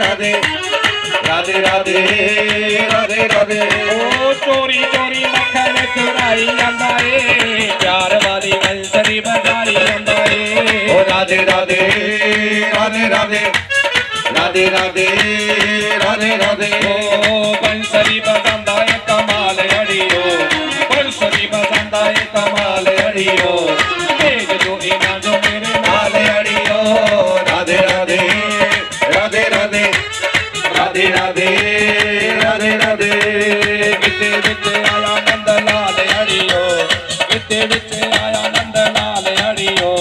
राधे राधे राधे राधे राधे ओ चोरी चोरी मक्खन चुराई जांदा ए प्यार वाली बंसरी बजाई जांदा ए ओ राधे राधे राधे राधे राधे राधे राधे राधे ओ बंसरी बजांदा ए कमाल अड़ियो बंसरी बजांदा ए कमाल अड़ियो तेज जो इना जो मेरे नाल अड़ियो राधे राधे राधे राधे राधे राधे राधे राधे किते विच आया नंद लाल अड़ियो किते विच आया नंद लाल अड़ियो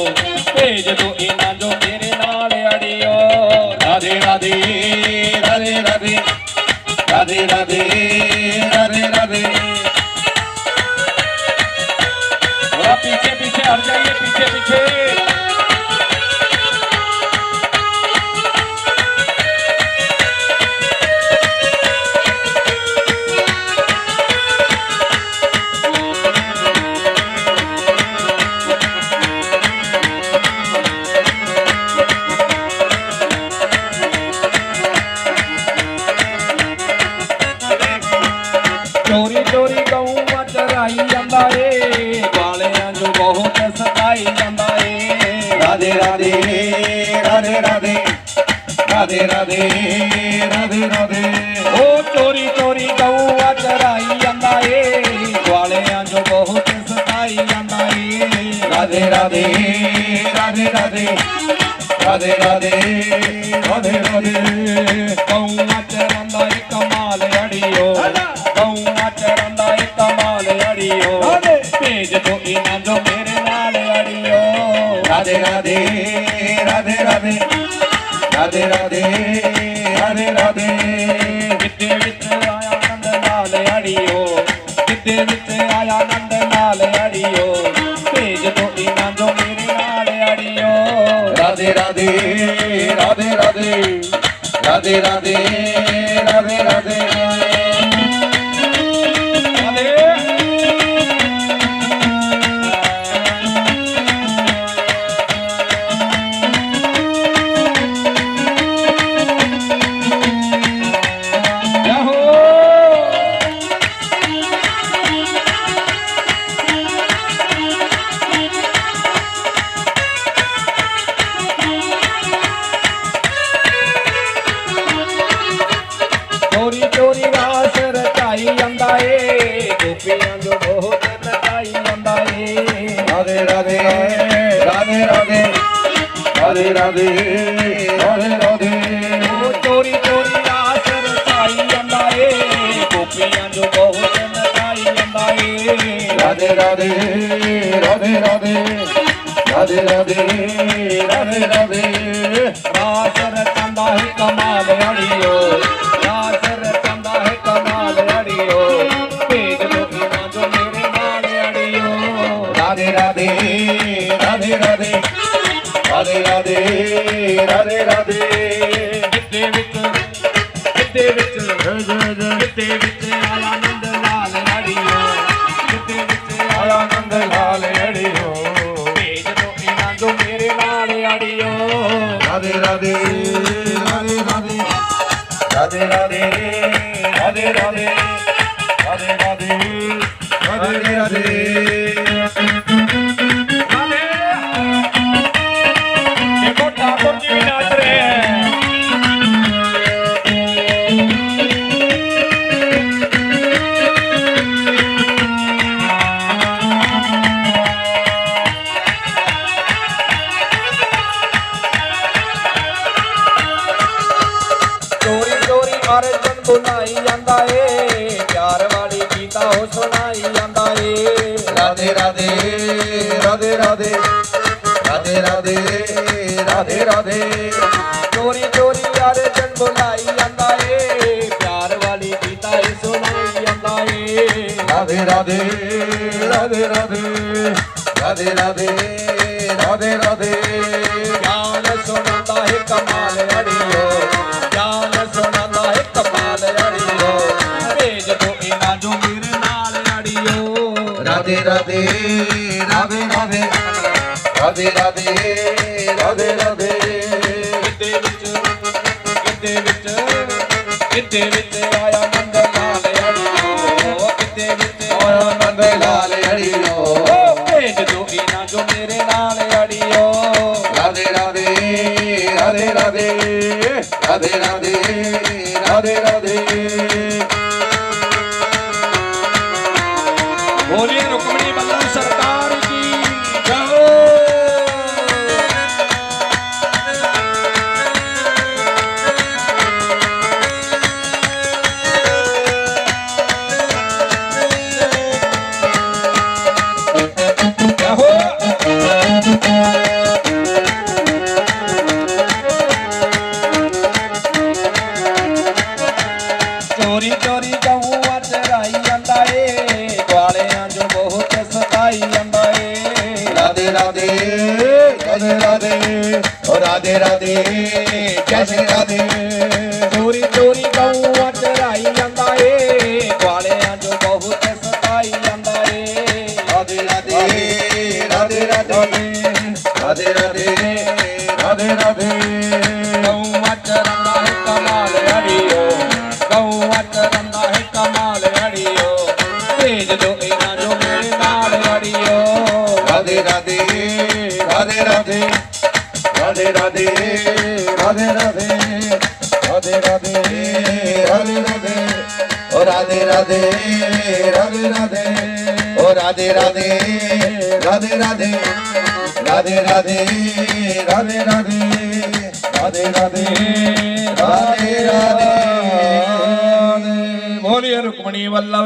तेज जो इना जो मेरे नाल अड़ियो राधे राधे राधे राधे राधे राधे राधे राधे थोड़ा पीछे पीछे हट जाइए पीछे पीछे चोरी चोरी गऊं चराई जांदा ए वालियां जो बहुत सताई जांदा ए राधे राधे राधे राधे राधे राधे राधे राधे ओ चोरी चोरी गऊं चराई जांदा ए वालियां जो बहुत सताई जांदा ए राधे राधे राधे राधे राधे राधे राधे राधे गऊं चरंदा ए कमाल अड़ियो गऊं चरंदा ए कमाल अड़ियो तेज जो इना जो मेरे नाल अड़ियो राधे राधे राधे राधे राधे राधे राधे राधे किते विच आया नंद लाल अड़ियो किते विच आया नंद लाल अड़ियो तेज जो इना जो मेरे नाल अड़ियो राधे राधे राधे राधे राधे राधे राधे राधे चोरी चोरी रास रचाई जांदा ए गोपियां जो बहुत नचाई जांदा ए राधे राधे राधे राधे राधे राधे राधे राधे ओ चोरी चोरी रास रचाई जांदा ए गोपियां जो बहुत नचाई जांदा ए राधे राधे राधे राधे राधे राधे राधे राधे रास रचंदा है कमाल अड़ियो रास रचंदा है कमाल अड़ियो तेज जो इना जो मेरे नाल अड़ियो राधे राधे राधे राधे राधे राधे राधे राधे किते विच किते विच किते विच आया नंद लाल अड़ियो किते विच आया नंद लाल अड़ियो तेज जो इना जो मेरे नाल अड़ियो राधे राधे राधे राधे राधे राधे राधे राधे राधे राधे राधे राधे देखो ठाकुर जी भी नाच रहे हैं चोरी चोरी अर्जन बुलाई जांदा ए प्यार वाली गीता हो सुनाई जांदा ए राधे राधे राधे राधे राधे राधे राधे राधे चोरी चोरी अर्जन बुलाई जांदा ए प्यार वाली गीता ही सुनाई जांदा ए राधे राधे राधे राधे राधे राधे राधे राधे ज्ञान सुनांदा है कमाल अड़ियो ज्ञान सुनांदा है कमाल अड़ियो तेज तो इना जो मेरे नाल अड़ियो राधे राधे राधे राधे राधे राधे राधे राधे किते विच ਕਿਤੇ ਵਿੱਚ ਆਇਆ ਨੰਦ ਲਾਲ ਅੜੀਓ ਕਿਤੇ ਵਿੱਚ ਆਇਆ ਨੰਦ ਲਾਲ ਅੜੀਓ ਭੇਜ ਦੋ ਇਹਨਾਂ ਜੋ ਮੇਰੇ ਨਾਲ ਅੜੀਓ ਰਾਧੇ ਰਾਧੇ ਰਾਧੇ ਰਾਧੇ ਰਾਧੇ ਰਾਧੇ ਰਾਧੇ ਰਾਧੇ ਬੋਲੀਏ ਰੁਕਮਣੀ ਬੱਲਾ ਸਰਕਾਰ ਕੀ ਜਾਓ ਚੋਰੀ ਚੋਰੀ ਗਊਆਂ ਚਰਾਈ ਜਾਂਦਾ ਏ ਗਵਾਲਿਆਂ ਜੋ ਬਹੁਤ ਸਤਾਈ ਜਾਂਦਾ ਏ ਰਾਧੇ ਰਾਧੇ ਰਾਧੇ ਰਾਧੇ ਓ ਰਾਧੇ ਰਾਧੇ ਜੈ ਸ਼੍ਰੀ ਰਾਧੇ ਚੋਰੀ ਚੋਰੀ ਗਊਆਂ ਚਰਾਈ ਜਾਂਦਾ ਏ ਗਵਾਲਿਆਂ ਜੋ ਬਹੁਤ ਸਤਾਈ ਜਾਂਦਾ ਏ ਰਾਧੇ ਰਾਧੇ ਰਾਧੇ ਰਾਧੇ ਰਾਧੇ ਰਾਧੇ ਰਾਧੇ ਰਾਧੇ ਗਊਆਂ ਚਰਾਂਦਾ ਹੈ ਕਮਾਲ ਅੜੀਓ ਗਊਆਂ ਚਰਾਂਦਾ ਹੈ ਕਮਾਲ ਅੜੀਓ ਭੇਜ ਦੋ ਇਹਨਾਂ ਜੋ ਮੇਰੇ ਨਾਲ ਅੜੀਓ ਰਾਧੇ ਰਾਧੇ ਰਾਧੇ ਰਾਧੇ ਰਾਧੇ ਰਾਧੇ ਰਾਧੇ ਰਾਧੇ ਰਾਧੇ ਰਾਧੇ ਰਾਧੇ ਰਾਧੇ ਓ ਰਾਧੇ ਰਾਧੇ ਰਾਧੇ ਰਾਧੇ ਓ ਰਾਧੇ ਰਾਧੇ ਰਾਧੇ ਰਾਧੇ ਰਾਧੇ ਰਾਧੇ ਰਾਧੇ ਰਾਧੇ ਰਾਧੇ ਰਾਧੇ ਰਾਧੇ ਬੋਲੀਏ ਰੁਕਮਣੀ ਵੱਲਾ